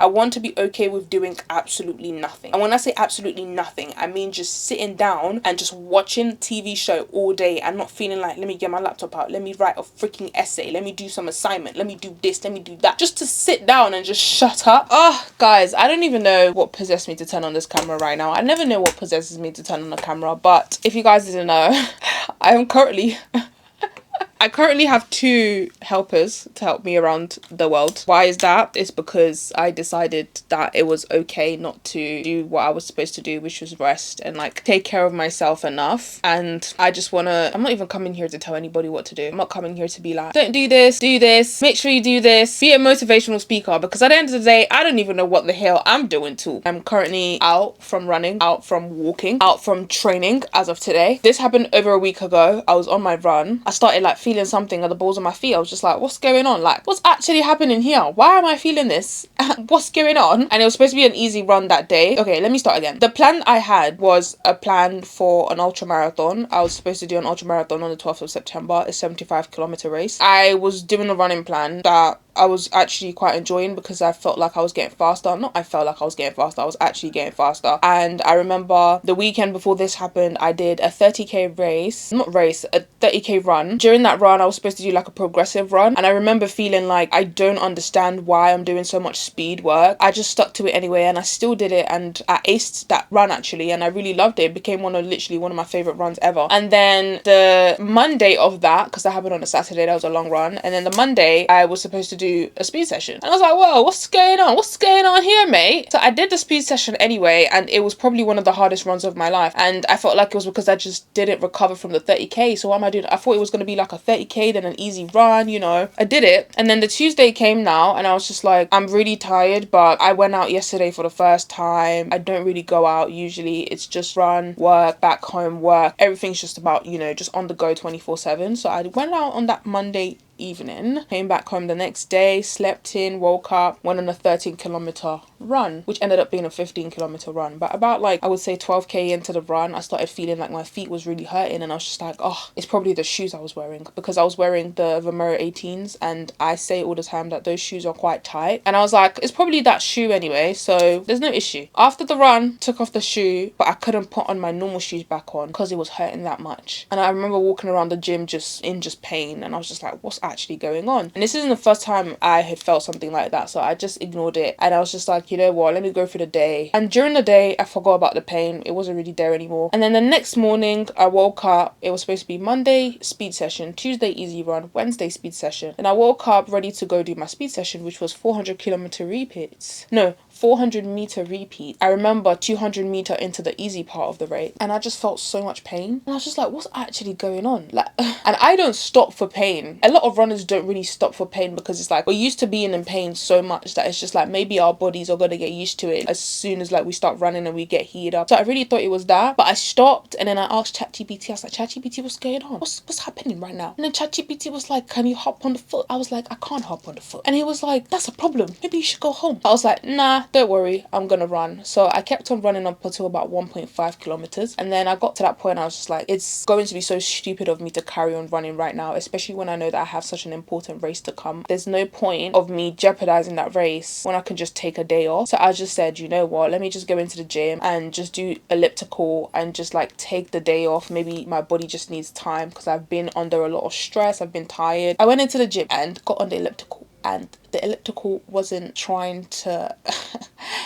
I want to be okay with doing absolutely nothing. And when I say absolutely nothing, I mean just sitting down and just watching TV show all day and not feeling like, let me get my laptop out, let me write a freaking essay, let me do some assignment, let me do this, let me do that. Just to sit down and just shut up. Oh, guys, I don't even know what possessed me to turn on this camera right now. I never know what possesses me to turn on the camera, but if you guys didn't know, I currently have 2 helpers to help me around the world. Why is that? It's because I decided that it was okay not to do what I was supposed to do, which was rest and like take care of myself enough. And I just wanna, I'm not even coming here to tell anybody what to do. I'm not coming here to be like, don't do this, make sure you do this, be a motivational speaker, because at the end of the day, I don't even know what the hell I'm doing too. I'm currently out from running, out from walking, out from training as of today. This happened over a week ago. I was on my run. I started like feeling something at the balls of my feet. I was just like, what's going on? Like, what's actually happening here? Why am I feeling this? What's going on? And it was supposed to be an easy run that day. Okay, let me start again. The plan I had was a plan for an ultra marathon. I was supposed to do an ultra marathon on the 12th of September, a 75-kilometer race. I was doing a running plan that I was actually quite enjoying because I felt like I was getting faster. Not I felt like I was getting faster, I was actually getting faster. And I remember the weekend before this happened, I did a 30k race, not race, a 30k run. During that run, I was supposed to do like a progressive run. And I remember feeling like I don't understand why I'm doing so much speed work. I just stuck to it anyway and I still did it, and I aced that run actually, and I really loved it. It became literally one of my favorite runs ever. And then the Monday of that, because that happened on a Saturday, that was a long run. And then the Monday, I was supposed to do a speed session. And I was like, whoa, what's going on? What's going on here, mate? So I did the speed session anyway, and it was probably one of the hardest runs of my life. And I felt like it was because I just didn't recover from the 30k. So what am I doing? I thought it was going to be like a 30k, then an easy run, you know. I did it. And then the Tuesday came now, and I was just like, I'm really tired, but I went out yesterday for the first time. I don't really go out usually. It's just run, work, back home, work. Everything's just about, you know, just on the go 24/7. So I went out on that Monday evening, came back home the next day, slept in, woke up, went on a 13-kilometer run, which ended up being a 15-kilometer run. But about like, I would say 12k into the run, I started feeling like my feet was really hurting, and I was just like, oh, it's probably the shoes I was wearing, because I was wearing the Vomero 18s, and I say all the time that those shoes are quite tight, and I was like, it's probably that shoe anyway, so there's no issue. After the run, took off the shoe, but I couldn't put on my normal shoes back on because it was hurting that much. And I remember walking around the gym just in pain, and I was just like, what's actually going on? And this isn't the first time I had felt something like that, so I just ignored it, and I was just like, you know what, let me go through the day. And during the day, I forgot about the pain. It wasn't really there anymore. And then the next morning, I woke up. It was supposed to be Monday speed session, Tuesday easy run, Wednesday speed session, and I woke up ready to go do my speed session, which was 400-kilometer repeats. No, 400-meter repeat. I remember 200-meter into the easy part of the race, and I just felt so much pain, and I was just like, what's actually going on? Like, and I don't stop for pain. A lot of runners don't really stop for pain, because it's like we're used to being in pain so much that it's just like maybe our bodies are gonna get used to it as soon as like we start running and we get heated up. So I really thought it was that, but I stopped, and then I asked ChatGPT. I was like, ChatGPT, what's going on? What's happening right now? And then ChatGPT was like, can you hop on the foot? I was like, I can't hop on the foot. And he was like, that's a problem. Maybe you should go home. I was like, nah, don't worry, I'm gonna run. So I kept on running up until about 1.5 kilometers, and then I got to that point, I was just like, it's going to be so stupid of me to carry on running right now, especially when I know that I have such an important race to come. There's no point of me jeopardizing that race when I can just take a day off. So I just said, you know what, let me just go into the gym and just do elliptical and just like take the day off. Maybe my body just needs time, because I've been under a lot of stress, I've been tired. I went into the gym and got on the elliptical, and the elliptical wasn't trying to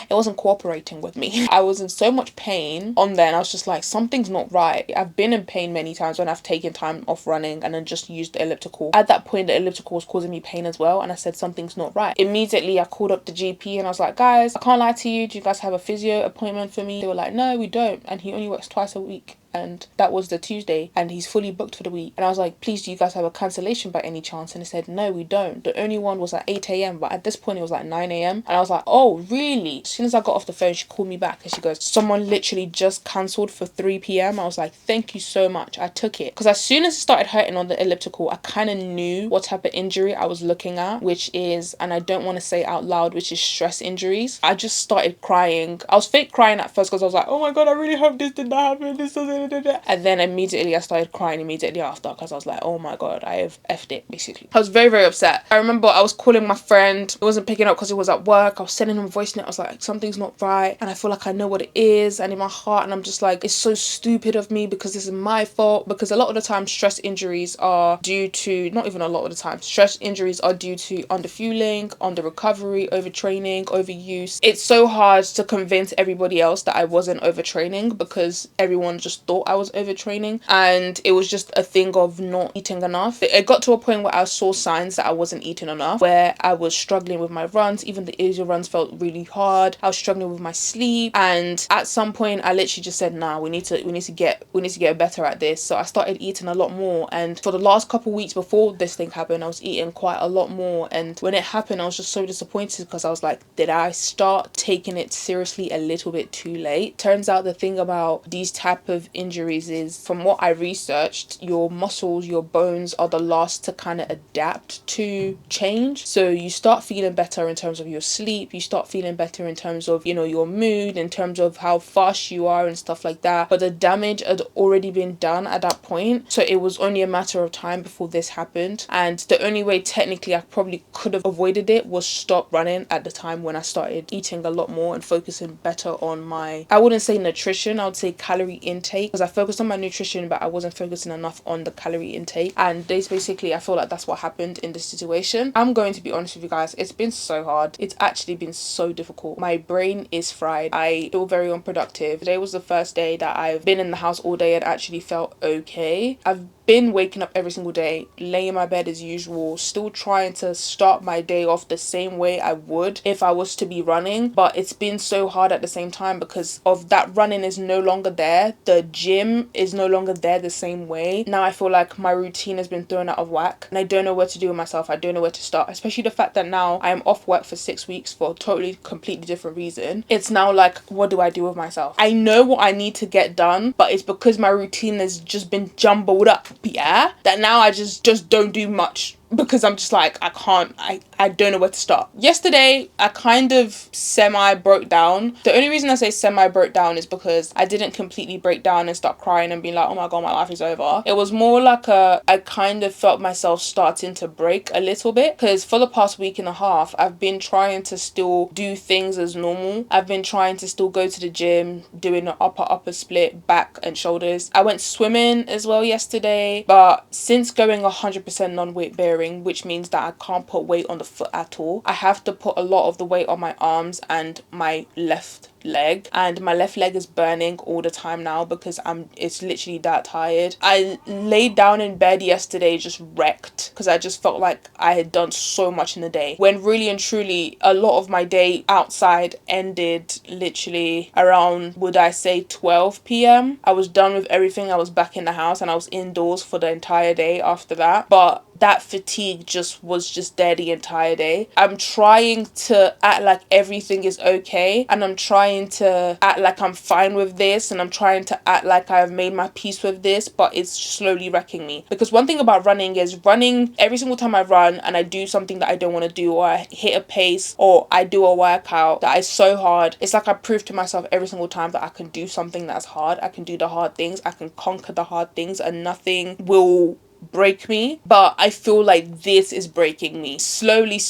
it wasn't cooperating with me. I was in so much pain on there, and I was just like, something's not right. I've been in pain many times when I've taken time off running and then just used the elliptical. At that point, the elliptical was causing me pain as well, and I said, something's not right. Immediately I called up the GP and I was like, guys, I can't lie to you, do you guys have a physio appointment for me? They were like, no, we don't, and he only works twice a week. And that was the Tuesday, and he's fully booked for the week. And I was like, please, do you guys have a cancellation by any chance? And they said, no, we don't. The only one was at 8 a.m, but at this point it was like 9 a.m. And I was like, oh, really? As soon as I got off the phone, she called me back and she goes, someone literally just cancelled for 3 p.m. I was like, thank you so much. I took it. Because as soon as it started hurting on the elliptical, I kind of knew what type of injury I was looking at, which is, and I don't want to say it out loud, which is stress injuries. I just started crying. I was fake crying at first because I was like, oh my God, I really hope this did not happen. This doesn't And then immediately I started crying immediately after, because I was like, oh my god, I have effed it, basically. I was very, very upset. I remember I was calling my friend. He wasn't picking up because he was at work. I was sending him a voice note. I was like, something's not right, and I feel like I know what it is, and in my heart, and I'm just like, it's so stupid of me because this is my fault. Because a lot of the time stress injuries are due to, not even a lot of the time, stress injuries are due to underfueling, under recovery, overtraining, overuse. It's so hard to convince everybody else that I wasn't overtraining, because everyone just thought I was overtraining, and it was just a thing of not eating enough. It got to a point where I saw signs that I wasn't eating enough, where I was struggling with my runs. Even the easier runs felt really hard. I was struggling with my sleep, and at some point I literally just said, nah, we need to get better at this. So I started eating a lot more, and for the last couple weeks before this thing happened, I was eating quite a lot more. And when it happened, I was just so disappointed, because I was like, did I start taking it seriously a little bit too late? Turns out the thing about these type of injuries is, from what I researched, your muscles, your bones are the last to kind of adapt to change. So you start feeling better in terms of your sleep, you start feeling better in terms of, you know, your mood, in terms of how fast you are and stuff like that. But the damage had already been done at that point, so it was only a matter of time before this happened. And the only way technically I probably could have avoided it was stop running at the time when I started eating a lot more and focusing better on my, I wouldn't say nutrition, I would say calorie intake, because I focused on my nutrition but I wasn't focusing enough on the calorie intake. And this basically, I feel like that's what happened in this situation. I'm going to be honest with you guys, it's been so hard. It's actually been so difficult. My brain is fried. I feel very unproductive. Today was the first day that I've been in the house all day and actually felt okay. I've been waking up every single day, laying in my bed as usual, still trying to start my day off the same way I would if I was to be running. But it's been so hard at the same time, because of that running is no longer there. The gym is no longer there the same way. Now I feel like my routine has been thrown out of whack, and I don't know what to do with myself. I don't know where to start, especially the fact that now I am off work for 6 weeks for a totally completely different reason. It's now like, what do I do with myself? I know what I need to get done, but it's because my routine has just been jumbled up, yeah, that now I just don't do much, because I'm just like, I don't know where to start. Yesterday, I kind of semi broke down. The only reason I say semi broke down is because I didn't completely break down and start crying and be like, oh my god, my life is over. It was more like I kind of felt myself starting to break a little bit, because for the past week and a half, I've been trying to still do things as normal. I've been trying to still go to the gym, doing an upper split, back and shoulders. I went swimming as well yesterday, but since going 100% non-weight bearing, which means that I can't put weight on the foot at all, I have to put a lot of the weight on my arms and my left leg, and my left leg is burning all the time now because it's literally that tired. I laid down in bed yesterday just wrecked, because I just felt like I had done so much in the day, when really and truly a lot of my day outside ended literally around, would I say, 12 p.m. I was done with everything. I was back in the house and I was indoors for the entire day after that. But that fatigue was just there the entire day. I'm trying to act like everything is okay, and I'm trying to act like I'm fine with this, and I'm trying to act like I've made my peace with this, but it's slowly wrecking me. Because one thing about running is, running, every single time I run and I do something that I don't want to do, or I hit a pace, or I do a workout that is so hard, it's like I prove to myself every single time that I can do something that's hard. I can do the hard things, I can conquer the hard things, and nothing will break me. But I feel like this is breaking me slowly.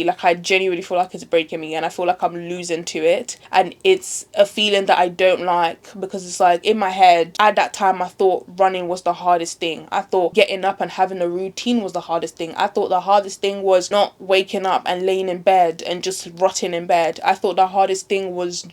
Like, I genuinely feel like it's breaking me, and I feel like I'm losing to it, and it's a feeling that I don't like, because it's like, in my head at that time, I thought running was the hardest thing. I thought getting up and having a routine was the hardest thing. I thought the hardest thing was not waking up and laying in bed and just rotting in bed. I thought the hardest thing was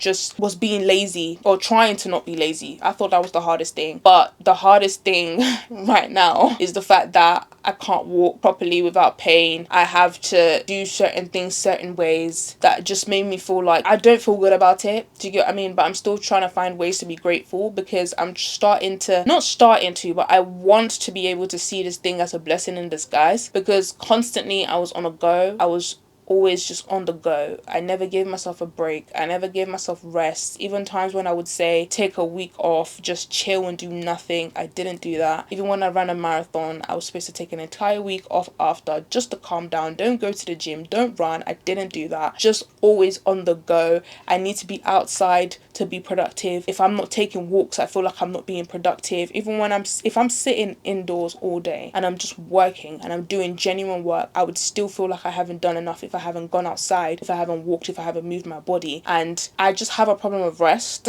being lazy, or trying to not be lazy. I thought that was the hardest thing. But the hardest thing right now is the fact that I can't walk properly without pain. I have to do certain things certain ways that just made me feel like I don't feel good about it. Do you get what I mean? But I'm still trying to find ways to be grateful, because I'm but I want to be able to see this thing as a blessing in disguise, because constantly I was on a go. I was always just on the go. I never gave myself a break. I never gave myself rest. Even times when I would say take a week off, just chill and do nothing, I didn't do that. Even when I ran a marathon, I was supposed to take an entire week off after, just to calm down, don't go to the gym, don't run. I didn't do that. Just always on the go. I need to be outside to be productive. If I'm not taking walks, I feel like I'm not being productive. Even when if I'm sitting indoors all day and I'm just working and I'm doing genuine work, I would still feel like I haven't done enough if I haven't gone outside, if I haven't walked, if I haven't moved my body. And I just have a problem with rest.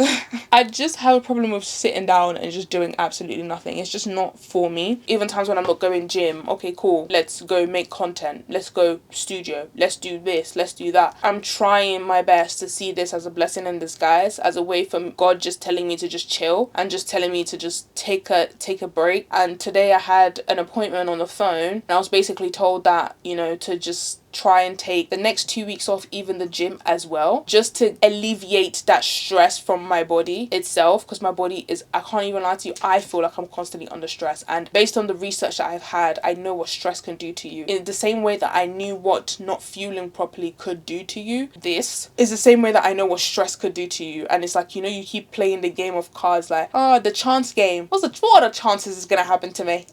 I just have a problem with sitting down and just doing absolutely nothing. It's just not for me. Even times when I'm not going gym, okay, cool, let's go make content, let's go studio, let's do this, let's do that. I'm trying my best to see this as a blessing in disguise, as a way from God just telling me to just chill and just telling me to just take a break. And today I had an appointment on the phone and I was basically told that, you know, to just try and take the next 2 weeks off, even the gym as well, just to alleviate that stress from my body itself, because my body is, I can't even lie to you, I feel like I'm constantly under stress. And based on the research that I've had, I know what stress can do to you. In the same way that I knew what not fueling properly could do to you, this is the same way that I know what stress could do to you. And it's like, you know, you keep playing the game of cards, like, oh, the chance game, what are the chances it's gonna happen to me?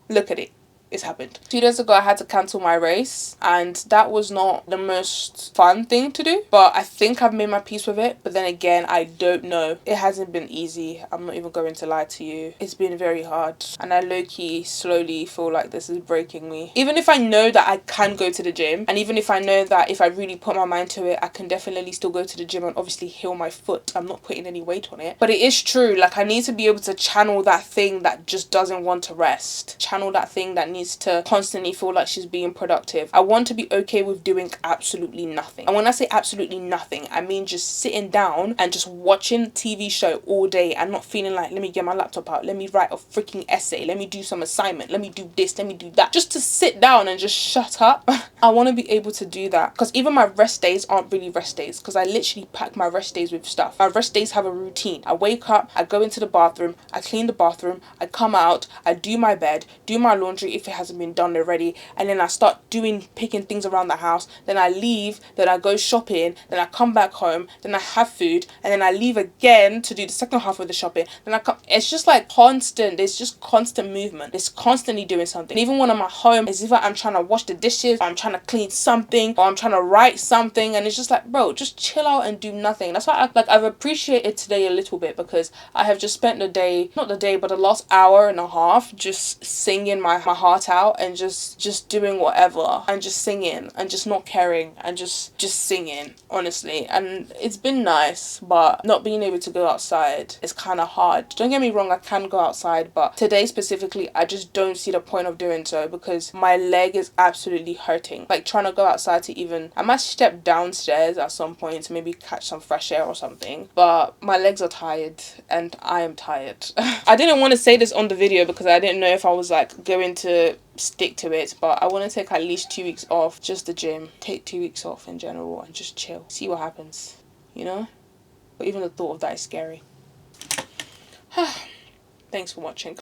Look at it. It's happened. 2 days ago I had to cancel my race, and that was not the most fun thing to do, but I think I've made my peace with it. But then again, I don't know, it hasn't been easy. I'm not even going to lie to you, it's been very hard, and I low-key slowly feel like this is breaking me. Even if I know that I can go to the gym, and even if I know that if I really put my mind to it, I can definitely still go to the gym and obviously heal my foot, I'm not putting any weight on it, but it is true, like I need to be able to channel that thing that just doesn't want to rest, channel that thing that needs to constantly feel like she's being productive. I want to be okay with doing absolutely nothing. And when I say absolutely nothing, I mean just sitting down and just watching TV show all day and not feeling like, let me get my laptop out, let me write a freaking essay, let me do some assignment, let me do this, let me do that. Just to sit down and just shut up. I want to be able to do that, because even my rest days aren't really rest days, because I literally pack my rest days with stuff. My rest days have a routine. I wake up, I go into the bathroom, I clean the bathroom, I come out, I do my bed, do my laundry if it hasn't been done already, and then I start picking things around the house, then I leave, then I go shopping, then I come back home, then I have food, and then I leave again to do the second half of the shopping, then I come. It's just like constant, it's just constant movement, it's constantly doing something. And even when I'm at home, it's either I'm trying to wash the dishes, or I'm trying to clean something, or I'm trying to write something, and it's just like, bro, just chill out and do nothing. That's why I've appreciated today a little bit, because I have just spent the day, not the day, but the last hour and a half just singing my heart out, and just doing whatever, and just singing, and just not caring, and just singing, honestly. And it's been nice, but not being able to go outside is kind of hard. Don't get me wrong, I can go outside, but today specifically I just don't see the point of doing so, because my leg is absolutely hurting. Like trying to go outside to even, I might step downstairs at some point to maybe catch some fresh air or something, but my legs are tired and I am tired. I didn't want to say this on the video because I didn't know if I was like going to stick to it, but I want to take at least 2 weeks off, just the gym, take 2 weeks off in general and just chill, see what happens, you know? But even the thought of that is scary. Thanks for watching.